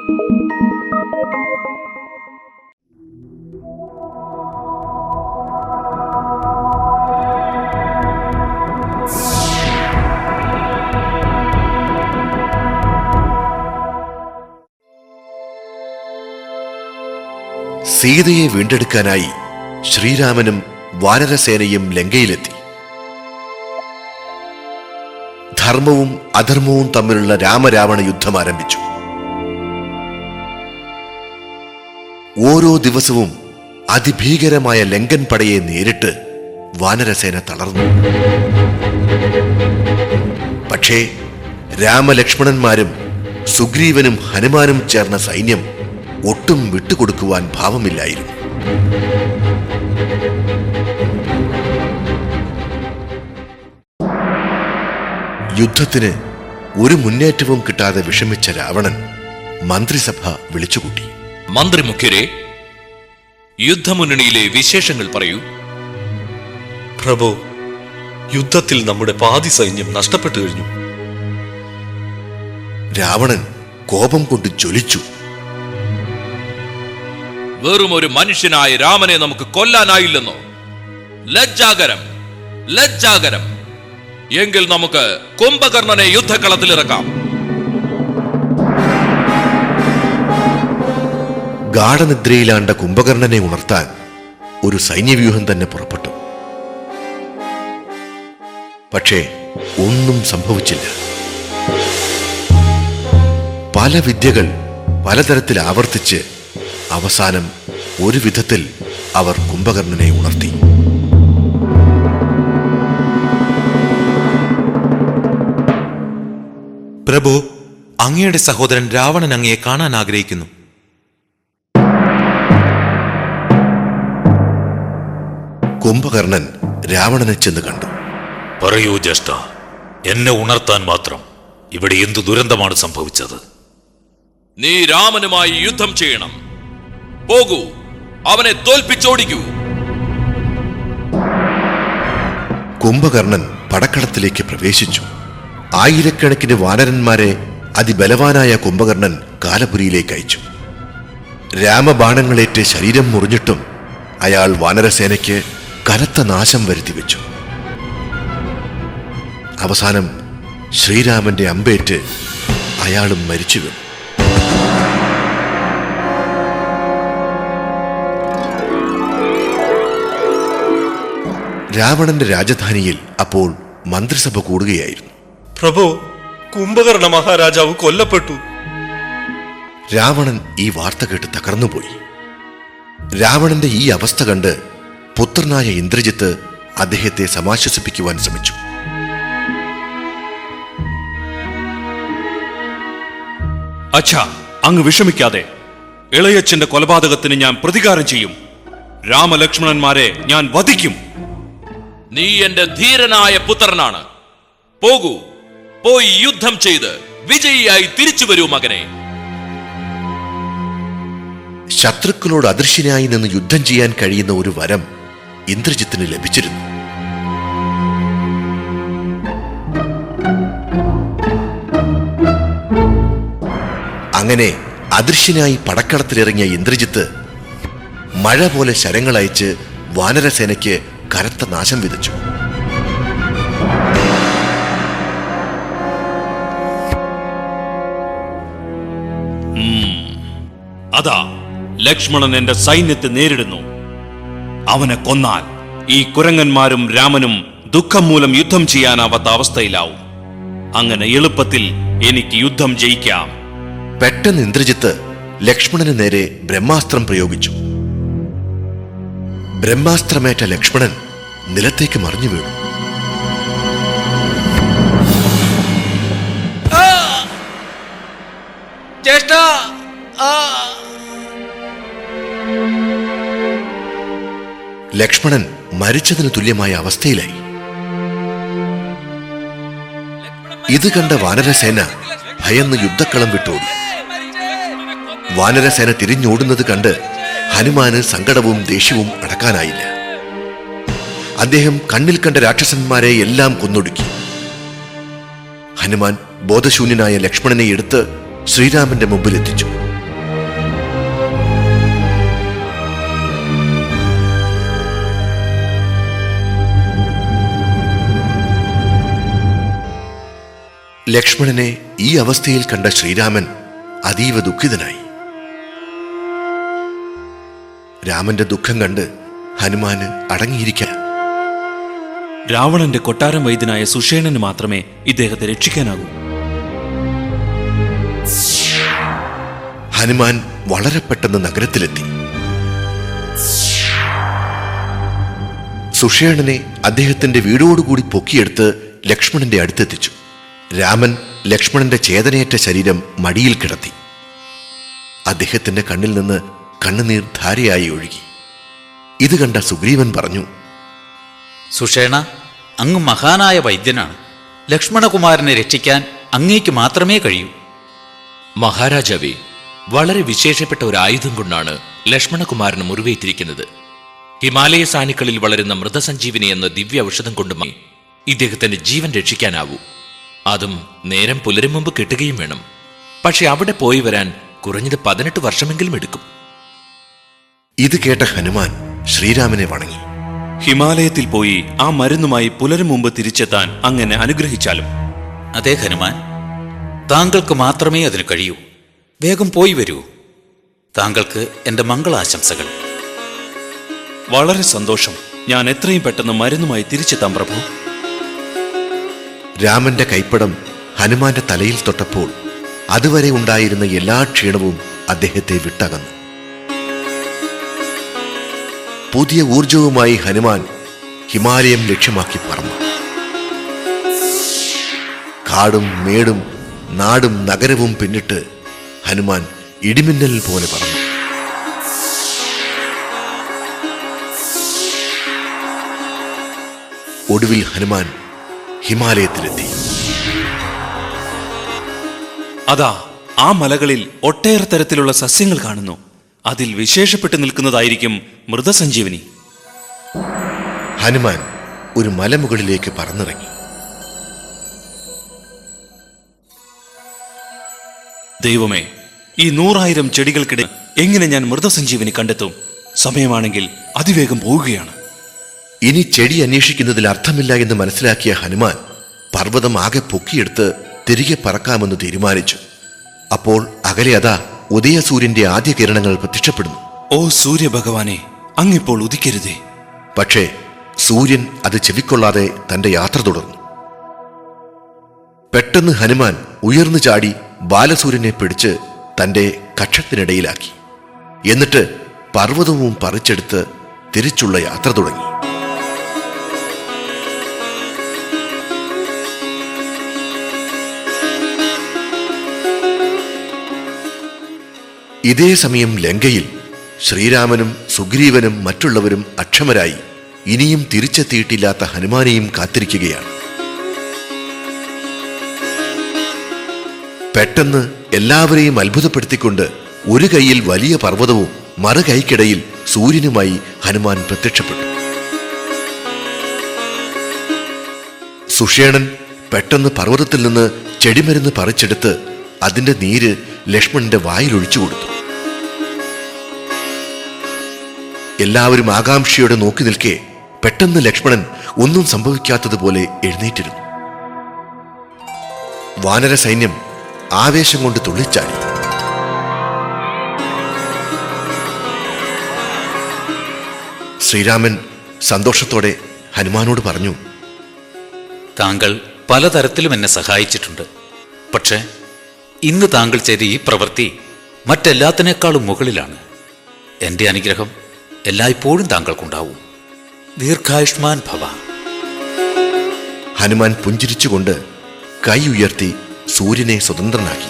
സീതയെ വീണ്ടെടുക്കാനായി ശ്രീരാമനും വാനരസേനയും ലങ്കയിലെത്തി. ധർമ്മവും അധർമ്മവും തമ്മിലുള്ള രാമരാവണ യുദ്ധം ആരംഭിച്ചു. ഓരോ ദിവസവും അതിഭീകരമായ ലങ്കൻ പടയെ നേരിട്ട് വാനരസേന തളർന്നു. പക്ഷേ രാമലക്ഷ്മണന്മാരും സുഗ്രീവനും ഹനുമാനും ചേർന്ന സൈന്യം ഒട്ടും വിട്ടുകൊടുക്കുവാൻ ഭാവമില്ലായിരുന്നു. യുദ്ധത്തിന് ഒരു മുന്നേറ്റവും കിട്ടാതെ വിഷമിച്ച രാവണൻ മന്ത്രിസഭ വിളിച്ചുകൂട്ടി. മന്ത്രിമുഖ്യരെ, യുദ്ധമുന്നണിയിലെ വിശേഷങ്ങൾ പറയൂ. പ്രഭു, യുദ്ധത്തിൽ നമ്മുടെ പാതി സൈന്യം നഷ്ടപ്പെട്ടു കഴിഞ്ഞു. രാവണൻ കോപം കൊണ്ട് ജ്വലിച്ചു. വെറും ഒരു മനുഷ്യനായ രാമനെ നമുക്ക് കൊല്ലാനായില്ലെന്നോ? ലജ്ജാകരം, ലജ്ജാകരം! എങ്കിൽ നമുക്ക് കുംഭകർണനെ യുദ്ധക്കളത്തിലിറക്കാം. ഗാഠനിദ്രയിലാണ്ട കുംഭകർണനെ ഉണർത്താൻ ഒരു സൈന്യവ്യൂഹം തന്നെ പുറപ്പെട്ടു. പക്ഷേ ഒന്നും സംഭവിച്ചില്ല. പല വിദ്യകൾ പലതരത്തിൽ ആവർത്തിച്ച് അവസാനം ഒരു വിധത്തിൽ അവർ കുംഭകർണനെ ഉണർത്തി. പ്രഭു, അങ്ങയുടെ സഹോദരൻ രാവണൻ അങ്ങയെ കാണാൻ ആഗ്രഹിക്കുന്നു. കുംഭകർണൻ രാവണനെ ചെന്ന് കണ്ടു. പറയൂ ജ്യേഷ്ഠ, എന്നെ ഉണർത്താൻ മാത്രം ഇവിടെ എന്തു ദുരന്തമാണ് സംഭവിച്ചത്? നീ രാമനുമായി യുദ്ധം ചെയ്യണം. പോകൂ, അവനെ തോൽപ്പിച്ചോടിക്കൂ. കുംഭകർണൻ പടക്കളത്തിലേക്ക് പ്രവേശിച്ചു. ആയിരക്കണക്കിന് വാനരന്മാരെ അതിബലവാനായ കുംഭകർണൻ കാലപുരിയിലേക്ക് അയച്ചു. രാമബാണങ്ങളേറ്റ് ശരീരം മുറിഞ്ഞിട്ടും അയാൾ വാനരസേനയ്ക്ക് കനത്ത നാശം വരുത്തിവെച്ചു. അവസാനം ശ്രീരാമന്റെ അമ്പേറ്റ് അയാളും മരിച്ചു വീണു. രാവണന്റെ രാജധാനിയിൽ അപ്പോൾ മന്ത്രിസഭ കൂടുകയായിരുന്നു. പ്രഭു, കുംഭകർണ മഹാരാജാവ് കൊല്ലപ്പെട്ടു. രാവണൻ ഈ വാർത്ത കേട്ട് തകർന്നുപോയി. രാവണന്റെ ഈ അവസ്ഥ കണ്ട് പുത്രനായ ഇന്ദ്രജിത്ത് അദ്ദേഹത്തെ സമാശ്വസിപ്പിക്കുവാൻ ശ്രമിച്ചു. അച്ഛാ, അങ്ങ് വിഷമിക്കാതെ. ഇളയച്ഛന്റെ കൊലപാതകത്തിന് ഞാൻ പ്രതികാരം ചെയ്യും. രാമലക്ഷ്മണന്മാരെ ഞാൻ വധിക്കും. നീ എന്റെ ധീരനായ പുത്രനാണ്. പോകൂ, പോയി യുദ്ധം ചെയ്ത് വിജയിയായി തിരിച്ചു വരൂ മകനെ. ശത്രുക്കളോട് അദൃശ്യനായി നിന്ന് യുദ്ധം ചെയ്യാൻ കഴിയുന്ന ഒരു വരം ഇന്ദ്രജിത്തിന് ലഭിച്ചിരുന്നു. അങ്ങനെ അദൃശ്യനായി പടക്കളത്തിലിറങ്ങിയ ഇന്ദ്രജിത്ത് മഴ പോലെ ശരങ്ങളയച്ച് വാനരസേനയ്ക്ക് കനത്ത നാശം വിതച്ചു. അതാ ലക്ഷ്മണൻ എന്റെ സൈന്യത്തെ നേരിടുന്നു. അവനെ കൊന്നാൽ ഈ കുരങ്ങന്മാരും രാമനും ദുഃഖം മൂലം യുദ്ധം ചെയ്യാനാവാത്ത അവസ്ഥയിലാവും. അങ്ങനെ എളുപ്പത്തിൽ എനിക്ക് യുദ്ധം ജയിക്കാം. പെട്ടെന്ന് ഇന്ദ്രജിത്ത് ലക്ഷ്മണന് നേരെ ബ്രഹ്മാസ്ത്രം പ്രയോഗിച്ചു. ബ്രഹ്മാസ്ത്രമേറ്റ ലക്ഷ്മണൻ നിലത്തേക്ക് മറിഞ്ഞു വീണു. ലക്ഷ്മണൻ മരിച്ചതിന് തുല്യമായ അവസ്ഥയിലായി. ഇത് കണ്ട വാനരസേന ഭയന്ന് യുദ്ധക്കളം വിട്ടോടി. വാനരസേന തിരിഞ്ഞോടുന്നത് കണ്ട് ഹനുമാന് സങ്കടവും ദേഷ്യവും അടക്കാനായില്ല. അദ്ദേഹം കണ്ണിൽ കണ്ട രാക്ഷസന്മാരെ എല്ലാം കൊന്നൊടുക്കി. ഹനുമാൻ ബോധശൂന്യനായ ലക്ഷ്മണനെ എടുത്ത് ശ്രീരാമന്റെ മുമ്പിൽ എത്തിച്ചു. ലക്ഷ്മണനെ ഈ അവസ്ഥയിൽ കണ്ട ശ്രീരാമൻ അതീവ ദുഃഖിതനായി. രാമന്റെ ദുഃഖം കണ്ട് ഹനുമാന് അടങ്ങിയിരിക്കാൻ. രാവണന്റെ കൊട്ടാരം വൈദ്യനായ സുഷേണന് മാത്രമേ ഇദ്ദേഹത്തെ രക്ഷിക്കാനാകൂ. ഹനുമാൻ വളരെ പെട്ടെന്ന് നഗരത്തിലെത്തി. സുഷേണനെ അദ്ദേഹത്തിന്റെ വീടോടുകൂടി പൊക്കിയെടുത്ത് ലക്ഷ്മണന്റെ അടുത്തെത്തിച്ചു. രാമൻ ലക്ഷ്മണന്റെ ചേതനയേറ്റ ശരീരം മടിയിൽ കിടത്തി. അദ്ദേഹത്തിന്റെ കണ്ണിൽ നിന്ന് കണ്ണുനീർ ധാരയായി ഒഴുകി. ഇത് കണ്ട സുഗ്രീവൻ പറഞ്ഞു, സുഷേണ, അങ്ങ് മഹാനായ വൈദ്യനാണ്. ലക്ഷ്മണകുമാരനെ രക്ഷിക്കാൻ അങ്ങേക്ക് മാത്രമേ കഴിയൂ. മഹാരാജാവേ, വളരെ വിശേഷപ്പെട്ട ഒരു ആയുധം കൊണ്ടാണ് ലക്ഷ്മണകുമാരന് മുറിവേറ്റിരിക്കുന്നത്. ഹിമാലയ സാനുക്കളിൽ വളരുന്ന മൃതസഞ്ജീവിനി എന്ന ദിവ്യ ഔഷധം കൊണ്ടുമായി ഇദ്ദേഹത്തിന്റെ ജീവൻ രക്ഷിക്കാനാവൂ. അതും നേരം പുലരും മുമ്പ് കിട്ടുകയും വേണം. പക്ഷെ അവിടെ പോയി വരാൻ കുറഞ്ഞത് 18 വർഷമെങ്കിലും എടുക്കും. ഇത് കേട്ട ഹനുമാൻ ശ്രീരാമനെ വണങ്ങി. ഹിമാലയത്തിൽ പോയി ആ മരുന്നുമായി പുലരും മുമ്പ് തിരിച്ചെത്താൻ അങ്ങനെ അനുഗ്രഹിച്ചാലും. അതേ ഹനുമാൻ, താങ്കൾക്ക് മാത്രമേ അതിന് കഴിയൂ. വേഗം പോയി വരൂ. താങ്കൾക്ക് എന്റെ മംഗളാശംസകൾ. വളരെ സന്തോഷം. ഞാൻ എത്രയും പെട്ടെന്ന് മരുന്നുമായി തിരിച്ചെത്താം പ്രഭു. രാമന്റെ കൈപ്പടം ഹനുമാന്റെ തലയിൽ തൊട്ടപ്പോൾ അതുവരെ ഉണ്ടായിരുന്ന എല്ലാ ക്ഷീണവും അദ്ദേഹത്തെ വിട്ടകന്നു. പുതിയ ഊർജവുമായി ഹനുമാൻ ഹിമാലയം ലക്ഷ്യമാക്കി പറന്നു. കാടും മേടും നാടും നഗരവും പിന്നിട്ട് ഹനുമാൻ ഇടിമിന്നൽ പോലെ പറന്നു. ഒടുവിൽ ഹനുമാൻ ഹിമാലയത്തിലെത്തി. അതാ ആ മലകളിൽ ഒട്ടേറെ തരത്തിലുള്ള സസ്യങ്ങൾ കാണുന്നു. അതിൽ വിശേഷപ്പെട്ടു നിൽക്കുന്നതായിരിക്കും മൃതസഞ്ജീവനി. ഹനുമാൻ ഒരു മലമുകളിലേക്ക് പറന്നിറങ്ങി. ദൈവമേ, ഈ 100,000 ചെടികൾക്കിടെ എങ്ങനെ ഞാൻ മൃതസഞ്ജീവനി കണ്ടെത്തും? സമയമാണെങ്കിൽ അതിവേഗം പോവുകയാണ്. ഇനി ചെടി അന്വേഷിക്കുന്നതിൽ അർത്ഥമില്ല എന്ന് മനസ്സിലാക്കിയ ഹനുമാൻ പർവ്വതം ആകെ പൊക്കിയെടുത്ത് തിരികെ പറക്കാമെന്ന് തീരുമാനിച്ചു. അപ്പോൾ അകലെ അതാ ഉദയസൂര്യന്റെ ആദ്യ കിരണങ്ങൾ പ്രത്യക്ഷപ്പെടുന്നു. ഓ സൂര്യഭഗവാനെ, അങ്ങിപ്പോൾ ഉദിക്കരുതേ. പക്ഷേ സൂര്യൻ അത് ചെവിക്കൊള്ളാതെ തന്റെ യാത്ര തുടർന്നു. പെട്ടെന്ന് ഹനുമാൻ ഉയർന്നു ചാടി ബാലസൂര്യനെ പിടിച്ച് തന്റെ കക്ഷത്തിനിടയിലാക്കി. എന്നിട്ട് പർവ്വതവും പറിച്ചെടുത്ത് തിരിച്ചുള്ള യാത്ര തുടങ്ങി. ഇതേ സമയം ലങ്കയിൽ ശ്രീരാമനും സുഗ്രീവനും മറ്റുള്ളവരും അക്ഷമരായി ഇനിയും തിരിച്ചെത്തിയിട്ടില്ലാത്ത ഹനുമാനെയും കാത്തിരിക്കുകയാണ്. പെട്ടെന്ന് എല്ലാവരെയും അത്ഭുതപ്പെടുത്തിക്കൊണ്ട് ഒരു കൈയിൽ വലിയ പർവ്വതവും മറു കൈക്കിടയിൽ സൂര്യനുമായി ഹനുമാൻ പ്രത്യക്ഷപ്പെട്ടു. സുഷേണൻ പെട്ടെന്ന് പർവ്വതത്തിൽ നിന്ന് ചെടിമരുന്ന് പറിച്ചെടുത്ത് അതിന്റെ നീര് ലക്ഷ്മണന്റെ വായിലൊഴിച്ചു കൊടുത്തു. എല്ലാവരും ആകാംക്ഷയോടെ നോക്കി നിൽക്കെ പെട്ടെന്ന് ലക്ഷ്മണൻ ഒന്നും സംഭവിക്കാത്തതുപോലെ എഴുന്നേറ്റിരുന്നു. വാനര സൈന്യം ആവേശം കൊണ്ട് തുള്ളിച്ചാടി. ശ്രീരാമൻ സന്തോഷത്തോടെ ഹനുമാനോട് പറഞ്ഞു, താങ്കൾ പലതരത്തിലും എന്നെ സഹായിച്ചിട്ടുണ്ട്. പക്ഷേ ഇന്ന് താങ്കൾ ചെയ്ത ഈ പ്രവൃത്തി മറ്റെല്ലാത്തിനേക്കാളും മുകളിലാണ്. എൻ്റെ അനുഗ്രഹം എല്ലായ്പ്പോഴും താങ്കൾക്കുണ്ടാവും. ദീർഘായുഷ്മാൻ ഭവ. ഹനുമാൻ പുഞ്ചിരിച്ചുകൊണ്ട് കൈ ഉയർത്തി സൂര്യനെ സ്വതന്ത്രനാക്കി.